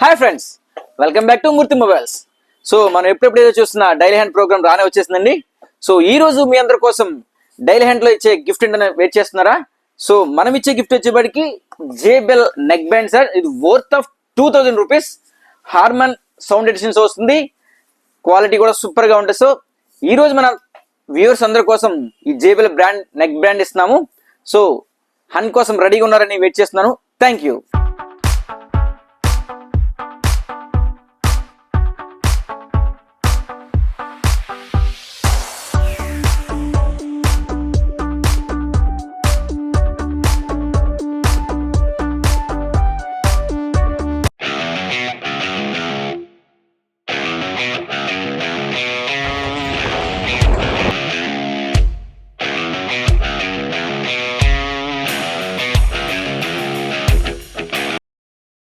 Hi friends, welcome back to Murthy mobiles. So మనం ఎప్పుడెప్పుడు ఏదో చూస్తున్న డైలీ హ్యాండ్ ప్రోగ్రామ్ రానే వచ్చేసిందండి. సో ఈ రోజు మీ అందరి కోసం డైలీ హ్యాండ్ లో ఇచ్చే గిఫ్ట్ ఏంటనే వెయిట్ చేస్తున్నారా? సో మనం ఇచ్చే గిఫ్ట్ వచ్చేప్పటికి జేబెల్ నెక్ బ్యాండ్ సార్. ఇది worth of 2000 rupees. Harman sound editions వస్తుంది, క్వాలిటీ కూడా సూపర్ గా ఉంటుంది. సో ఈ రోజు మన వ్యూవర్స్ అందరి కోసం ఈ జేబెల్ బ్రాండ్ నెక్ బ్యాండ్ ఇస్తున్నాము. సో హన్ కోసం రెడీగా ఉన్నారని వెయిట్ చేస్తున్నాను. Thank you.